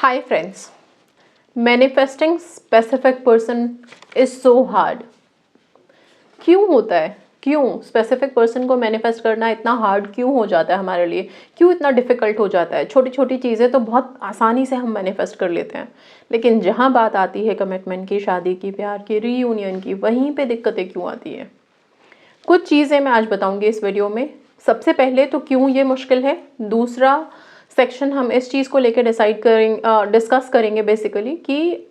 Hi friends, manifesting specific person is so hard. क्यों होता है? क्यों स्पेसिफिक पर्सन को मैनिफेस्ट करना इतना हार्ड क्यों हो जाता है हमारे लिए? क्यों इतना डिफ़िकल्ट हो जाता है? छोटी छोटी चीज़ें तो बहुत आसानी से हम मैनिफेस्ट कर लेते हैं, लेकिन जहाँ बात आती है कमिटमेंट की, शादी की, प्यार की, रीयूनियन की, वहीं पे दिक्कतें क्यों आती हैं? कुछ चीज़ें मैं आज बताऊंगी इस वीडियो में। सबसे पहले तो क्यों ये मुश्किल है। दूसरा सेक्शन हम इस चीज़ को लेकर डिस्कस करेंगे बेसिकली कि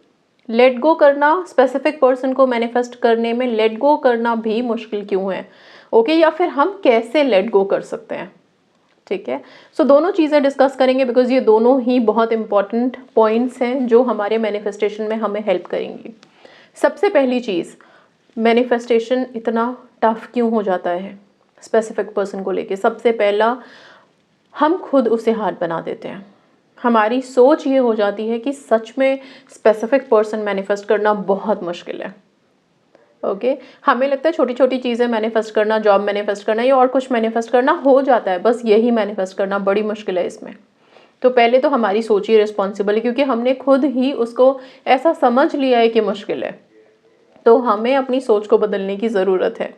लेट गो करना, स्पेसिफिक पर्सन को मैनिफेस्ट करने में लेट गो करना भी मुश्किल क्यों है, ओके, या फिर हम कैसे लेट गो कर सकते हैं। ठीक है, सो दोनों चीज़ें डिस्कस करेंगे बिकॉज ये दोनों ही बहुत इंपॉर्टेंट पॉइंट्स हैं जो हमारे मैनिफेस्टेशन में हमें हेल्प करेंगी। सबसे पहली चीज़, मैनिफेस्टेशन इतना टफ क्यों हो जाता है स्पेसिफिक पर्सन को लेके? सबसे पहला, हम खुद उसे हार्ड बना देते हैं। हमारी सोच ये हो जाती है कि सच में स्पेसिफिक पर्सन मैनिफेस्ट करना बहुत मुश्किल है। ओके, हमें लगता है छोटी छोटी चीज़ें मैनिफेस्ट करना, जॉब मैनिफेस्ट करना या और कुछ मैनिफेस्ट करना हो जाता है, बस यही मैनिफेस्ट करना बड़ी मुश्किल है इसमें। तो पहले तो हमारी सोच ही रिस्पॉन्सिबल है, क्योंकि हमने खुद ही उसको ऐसा समझ लिया है कि मुश्किल है, तो हमें अपनी सोच को बदलने की ज़रूरत है।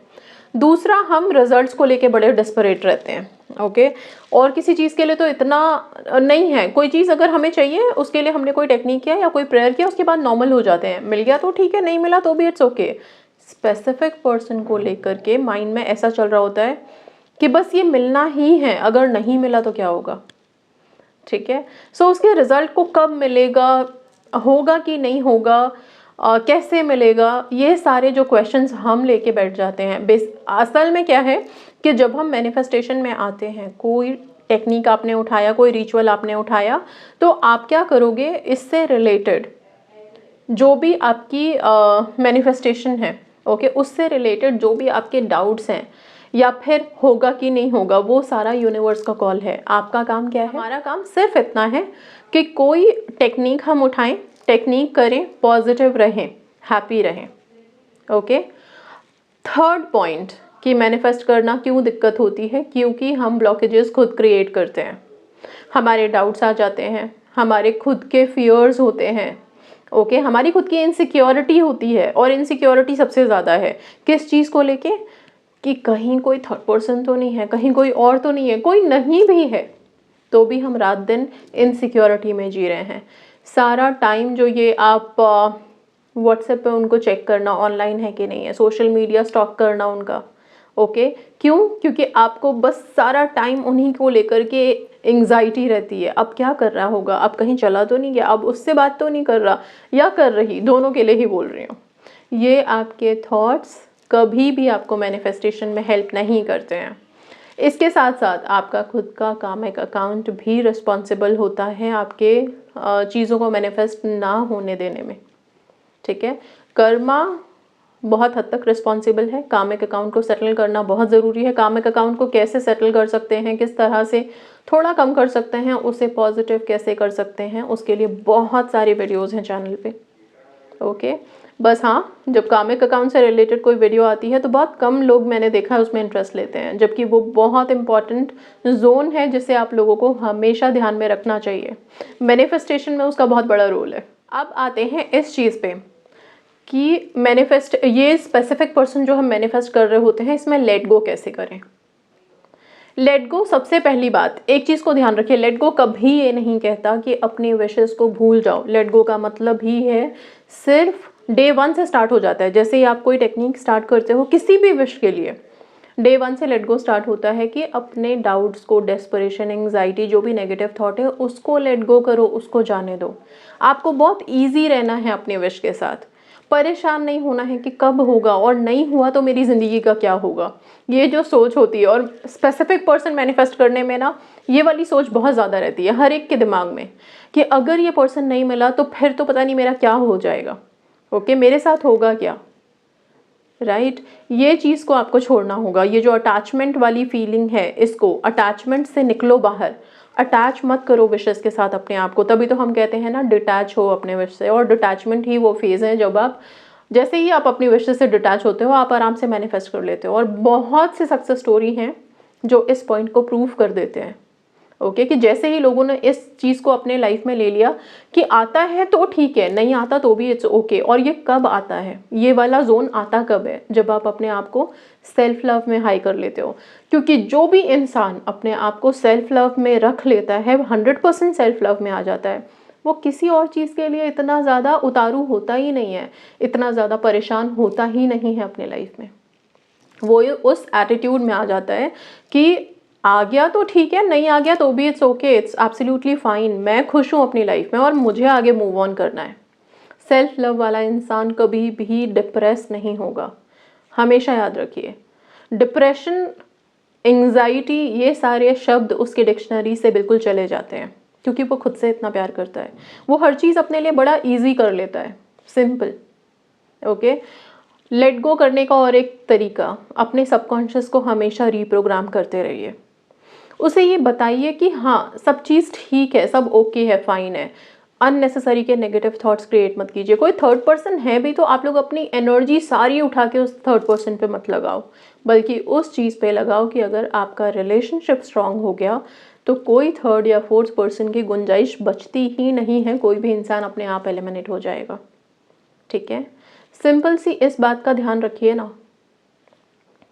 दूसरा, हम रिजल्ट्स को लेके बड़े डेस्परेट रहते हैं, ओके, और किसी चीज़ के लिए तो इतना नहीं है। कोई चीज़ अगर हमें चाहिए, उसके लिए हमने कोई टेक्निक किया या कोई प्रेयर किया, उसके बाद नॉर्मल हो जाते हैं। मिल गया तो ठीक है, नहीं मिला तो भी इट्स ओके। स्पेसिफिक पर्सन को लेकर के माइंड में ऐसा चल रहा होता है कि बस ये मिलना ही है, अगर नहीं मिला तो क्या होगा। ठीक है, सो उसके रिजल्ट को कब मिलेगा, होगा कि नहीं होगा, कैसे मिलेगा, ये सारे जो क्वेश्चंस हम लेके बैठ जाते हैं। असल में क्या है कि जब हम मैनिफेस्टेशन में आते हैं, कोई टेक्निक आपने उठाया, कोई रिचुअल आपने उठाया, तो आप क्या करोगे, इससे रिलेटेड जो भी आपकी मैनिफेस्टेशन है, ओके, उससे रिलेटेड जो भी आपके डाउट्स हैं या फिर होगा कि नहीं होगा, वो सारा यूनिवर्स का कॉल है। आपका काम क्या है? हमारा काम सिर्फ इतना है कि कोई टेक्निक हम उठाएं, टेक्निक करें, पॉजिटिव रहें, हैप्पी रहें। ओके, थर्ड पॉइंट कि मैनिफेस्ट करना क्यों दिक्कत होती है, क्योंकि हम ब्लॉकेजेस खुद क्रिएट करते हैं। हमारे डाउट्स आ जाते हैं, हमारे खुद के फियर्स होते हैं, ओके, हमारी खुद की इनसिक्योरिटी होती है, और इनसिक्योरिटी सबसे ज़्यादा है किस चीज़ को लेके, कि कहीं कोई थर्ड पर्सन तो नहीं है, कहीं कोई और तो नहीं है। कोई नहीं भी है तो भी हम रात दिन इनसिक्योरिटी में जी रहे हैं। सारा टाइम जो ये आप व्हाट्सएप पे उनको चेक करना ऑनलाइन है कि नहीं है, सोशल मीडिया स्टॉक करना उनका, ओके, क्यों? क्योंकि आपको बस सारा टाइम उन्हीं को लेकर के एंग्जाइटी रहती है। अब क्या कर रहा होगा, अब कहीं चला तो नहीं गया, अब उससे बात तो नहीं कर रहा या कर रही, दोनों के लिए ही बोल रही हूँ। ये आपके थॉट्स कभी भी आपको मैनिफेस्टेशन में हेल्प नहीं करते हैं। इसके साथ साथ आपका खुद का कामिक अकाउंट भी रिस्पॉन्सिबल होता है आपके चीज़ों को मैनिफेस्ट ना होने देने में। ठीक है, कर्मा बहुत हद तक रिस्पॉन्सिबल है, कामिक अकाउंट को सेटल करना बहुत ज़रूरी है। कामिक अकाउंट को कैसे सेटल कर सकते हैं, किस तरह से थोड़ा कम कर सकते हैं, उसे पॉजिटिव कैसे कर सकते हैं, उसके लिए बहुत सारी वीडियोज़ हैं चैनल पे, ओके। बस हाँ, जब कामिक अकाउंट से रिलेटेड कोई वीडियो आती है तो बहुत कम लोग मैंने देखा है उसमें इंटरेस्ट लेते हैं, जबकि वो बहुत इंपॉर्टेंट जोन है जिसे आप लोगों को हमेशा ध्यान में रखना चाहिए। मैनिफेस्टेशन में उसका बहुत बड़ा रोल है। अब आते हैं इस चीज़ पे कि ये स्पेसिफिक पर्सन जो हम मैनिफेस्ट कर रहे होते हैं, इसमें लेट गो कैसे करें। लेट गो, सबसे पहली बात, एक चीज़ को ध्यान रखिए, लेट गो कभी ये नहीं कहता कि अपनी विशेस को भूल जाओ। लेट गो का मतलब ही है सिर्फ डे 1 से स्टार्ट हो जाता है। जैसे ही आप कोई टेक्निक स्टार्ट करते हो किसी भी विश के लिए, डे 1 से लेट गो स्टार्ट होता है कि अपने डाउट्स को, डेस्परेशन, एंग्जाइटी, जो भी नेगेटिव थॉट है उसको लेट गो करो, उसको जाने दो। आपको बहुत ईजी रहना है अपने विश के साथ, परेशान नहीं होना है कि कब होगा और नहीं हुआ तो मेरी ज़िंदगी का क्या होगा। ये जो सोच होती है, और स्पेसिफिक पर्सन मैनिफेस्ट करने में ना ये वाली सोच बहुत ज़्यादा रहती है हर एक के दिमाग में, कि अगर ये पर्सन नहीं मिला तो फिर तो पता नहीं मेरा क्या हो जाएगा, ओके, मेरे साथ होगा क्या, राइट। ये चीज़ को आपको छोड़ना होगा। ये जो अटैचमेंट वाली फीलिंग है, इसको, अटैचमेंट से निकलो बाहर। अटैच मत करो विशेस के साथ अपने आप को। तभी तो हम कहते हैं ना, डिटैच हो अपने विश से। और डिटैचमेंट ही वो फेज़ है जब आप, जैसे ही आप अपनी विशेस से डिटैच होते हो, आप आराम से मैनिफेस्ट कर लेते हो। और बहुत से सक्सेस स्टोरी हैं जो इस पॉइंट को प्रूव कर देते हैं, ओके कि जैसे ही लोगों ने इस चीज़ को अपने लाइफ में ले लिया कि आता है तो ठीक है, नहीं आता तो भी इट्स ओके। और ये कब आता है, ये वाला जोन आता कब है, जब आप अपने आप को सेल्फ लव में हाई कर लेते हो। क्योंकि जो भी इंसान अपने आप को सेल्फ लव में रख लेता है, 100% सेल्फ लव में आ जाता है, वो किसी और चीज़ के लिए इतना ज़्यादा उतारू होता ही नहीं है, इतना ज़्यादा परेशान होता ही नहीं है अपने लाइफ में। वो उस एटीट्यूड में आ जाता है कि आ गया तो ठीक है, नहीं आ गया तो भी it's okay, it's absolutely fine, मैं खुश हूँ अपनी लाइफ में और मुझे आगे मूव ऑन करना है। सेल्फ लव वाला इंसान कभी भी डिप्रेस नहीं होगा, हमेशा याद रखिए। डिप्रेशन, एंग्जाइटी, ये सारे शब्द उसके डिक्शनरी से बिल्कुल चले जाते हैं, क्योंकि वो खुद से इतना प्यार करता है। वो हर चीज़ अपने लिए बड़ा ईजी कर लेता है, सिंपल। ओके, लेट गो करने का और एक तरीका, अपने सबकॉन्शियस को हमेशा रीप्रोग्राम करते रहिए। उसे ये बताइए कि हाँ सब चीज़ ठीक है, सब ओके है, फाइन है। अननेसेसरी के नेगेटिव थॉट्स क्रिएट मत कीजिए। कोई थर्ड पर्सन है भी तो आप लोग अपनी एनर्जी सारी उठा के उस थर्ड पर्सन पे मत लगाओ, बल्कि उस चीज़ पे लगाओ कि अगर आपका रिलेशनशिप स्ट्रांग हो गया तो कोई थर्ड या फोर्थ पर्सन की गुंजाइश बचती ही नहीं है, कोई भी इंसान अपने आप एलिमिनेट हो जाएगा। ठीक है, सिंपल सी इस बात का ध्यान रखिए ना।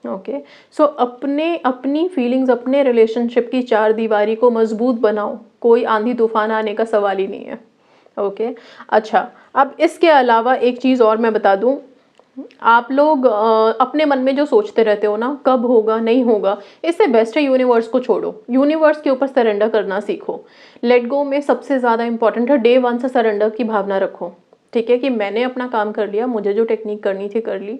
ओके, सो अपनी फीलिंग्स, अपने रिलेशनशिप की चार दीवारी को मजबूत बनाओ, कोई आंधी तूफान आने का सवाल ही नहीं है। ओके, अच्छा, अब इसके अलावा एक चीज़ और मैं बता दूं, आप लोग अपने मन में जो सोचते रहते हो ना, कब होगा नहीं होगा, इससे बेस्ट है यूनिवर्स को छोड़ो, यूनिवर्स के ऊपर सरेंडर करना सीखो। लेट गो में सबसे ज़्यादा इंपॉर्टेंट है डे 1 से सरेंडर की भावना रखो। ठीक है, कि मैंने अपना काम कर लिया, मुझे जो टेक्निक करनी थी कर ली,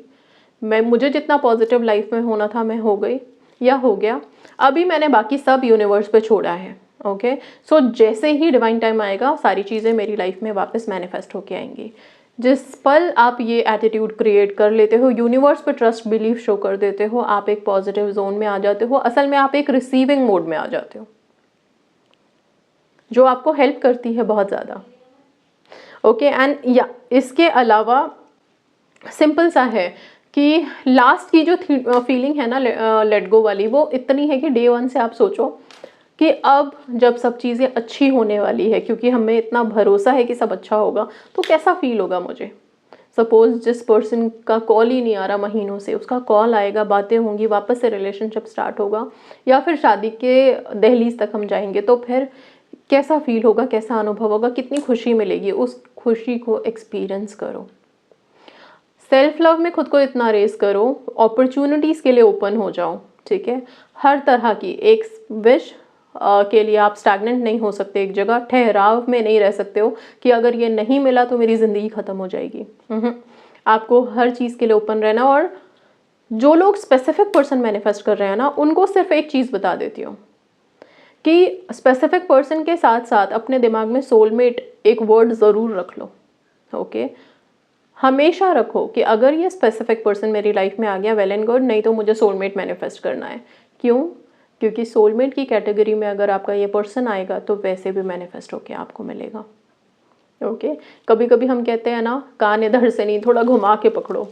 मुझे जितना पॉजिटिव लाइफ में होना था मैं हो गई या हो गया, अभी मैंने बाकी सब यूनिवर्स पे छोड़ा है। ओके, सो जैसे ही डिवाइन टाइम आएगा सारी चीज़ें मेरी लाइफ में वापस मैनिफेस्ट होके आएंगी। जिस पल आप ये एटीट्यूड क्रिएट कर लेते हो, यूनिवर्स पे ट्रस्ट बिलीफ शो कर देते हो, आप एक पॉजिटिव जोन में आ जाते हो, असल में आप एक रिसीविंग मोड में आ जाते हो, जो आपको हेल्प करती है बहुत ज़्यादा। ओके, एंड या इसके अलावा सिंपल सा है कि लास्ट की जो फीलिंग है ना लेट गो वाली, वो इतनी है कि डे 1 से आप सोचो कि अब जब सब चीज़ें अच्छी होने वाली है, क्योंकि हमें इतना भरोसा है कि सब अच्छा होगा, तो कैसा फील होगा मुझे। सपोज जिस पर्सन का कॉल ही नहीं आ रहा महीनों से, उसका कॉल आएगा, बातें होंगी, वापस से रिलेशनशिप स्टार्ट होगा, या फिर शादी के दहलीज तक हम जाएंगे, तो फिर कैसा फील होगा, कैसा अनुभव होगा, कितनी खुशी मिलेगी, उस खुशी को एक्सपीरियंस करो। सेल्फ लव में खुद को इतना रेस करो, अपॉर्चुनिटीज़ के लिए ओपन हो जाओ। ठीक है, हर तरह की एक विश के लिए आप स्टैग्नेंट नहीं हो सकते, एक जगह ठहराव में नहीं रह सकते हो कि अगर ये नहीं मिला तो मेरी ज़िंदगी ख़त्म हो जाएगी। आपको हर चीज़ के लिए ओपन रहना। और जो लोग स्पेसिफिक पर्सन मैनिफेस्ट कर रहे हैं ना, उनको सिर्फ एक चीज़ बता देती हूँ कि स्पेसिफिक पर्सन के साथ साथ अपने दिमाग में सोलमेट एक वर्ड ज़रूर रख लो। ओके, हमेशा रखो कि अगर ये स्पेसिफिक पर्सन मेरी लाइफ में आ गया वेल एंड गुड, नहीं तो मुझे सोलमेट मैनिफेस्ट करना है। क्यों? क्योंकि सोलमेट की कैटेगरी में अगर आपका ये पर्सन आएगा तो वैसे भी मैनिफेस्ट होके आपको मिलेगा। ओके, कभी कभी हम कहते हैं ना, कान इधर से नहीं थोड़ा घुमा के पकड़ो।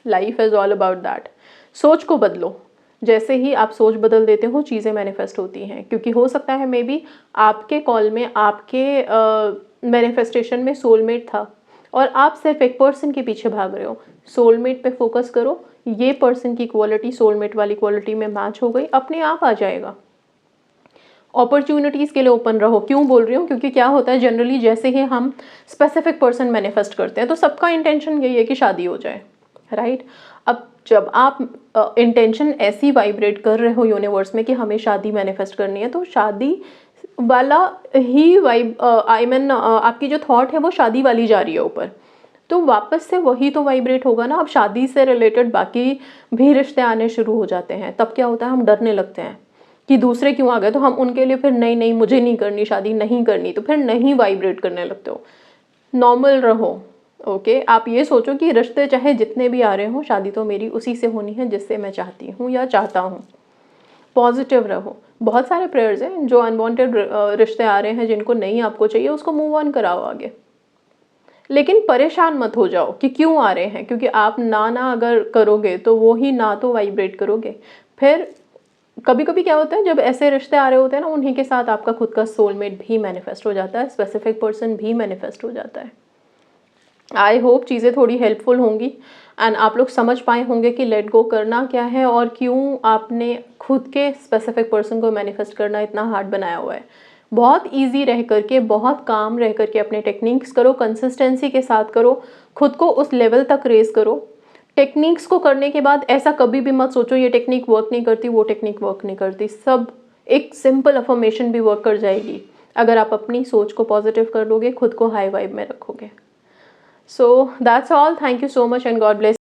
Life is all about that. सोच को बदलो, जैसे ही आप सोच बदल देते हो चीज़ें मैनिफेस्ट होती हैं। क्योंकि हो सकता है मे बी आपके कॉल में, आपके मैनिफेस्टेशन में सोलमेट था और आप सिर्फ एक पर्सन के पीछे भाग रहे हो। सोलमेट पे फोकस करो, ये पर्सन की क्वालिटी सोलमेट वाली क्वालिटी में मैच हो गई, अपने आप आ जाएगा। अपॉर्चुनिटीज़ के लिए ओपन रहो। क्यों बोल रही हूँ? क्योंकि क्या होता है जनरली, जैसे ही हम स्पेसिफिक पर्सन मैनिफेस्ट करते हैं तो सबका इंटेंशन यही है कि शादी हो जाए, राइट? अब जब आप इंटेंशन ऐसी वाइब्रेट कर रहे हो यूनिवर्स में कि हमें शादी मैनिफेस्ट करनी है, तो शादी वाला ही आपकी जो थॉट है वो शादी वाली जा रही है ऊपर, तो वापस से वही तो वाइब्रेट होगा ना। अब शादी से रिलेटेड बाकी भी रिश्ते आने शुरू हो जाते हैं, तब क्या होता है, हम डरने लगते हैं कि दूसरे क्यों आ गए, तो हम उनके लिए फिर नहीं नहीं मुझे नहीं करनी शादी, नहीं करनी, तो फिर नहीं वाइब्रेट करने लगते हो। नॉर्मल रहो। ओके, आप ये सोचो कि रिश्ते चाहे जितने भी आ रहे हों, शादी तो मेरी उसी से होनी है जिससे मैं चाहती हूँ या चाहता हूँ। पॉजिटिव रहो। बहुत सारे प्रेयर्स हैं, जो अनवांटेड रिश्ते आ रहे हैं जिनको नहीं आपको चाहिए, उसको मूव ऑन कराओ आगे। लेकिन परेशान मत हो जाओ कि क्यों आ रहे हैं, क्योंकि आप ना अगर करोगे तो वो ही ना तो वाइब्रेट करोगे, फिर कभी कभी क्या होता है, जब ऐसे रिश्ते आ रहे होते हैं ना, उन्हीं के साथ आपका खुद का सोलमेट भी मैनिफेस्ट हो जाता है, स्पेसिफिक पर्सन भी मैनिफेस्ट हो जाता है। आई होप चीज़ें थोड़ी हेल्पफुल होंगी एंड आप लोग समझ पाए होंगे कि लेट गो करना क्या है और क्यों आपने खुद के स्पेसिफिक पर्सन को मैनिफेस्ट करना इतना हार्ड बनाया हुआ है। बहुत इजी रह करके, बहुत काम रह करके अपने टेक्निक्स करो, कंसिस्टेंसी के साथ करो, खुद को उस लेवल तक रेज करो। टेक्निक्स को करने के बाद ऐसा कभी भी मत सोचो ये टेक्निक वर्क नहीं करती, वो टेक्निक वर्क नहीं करती। सब एक सिंपल अफर्मेशन भी वर्क कर जाएगी अगर आप अपनी सोच को पॉजिटिव कर लोगे, खुद को हाई वाइब में रखोगे। So that's all. Thank you so much and God bless.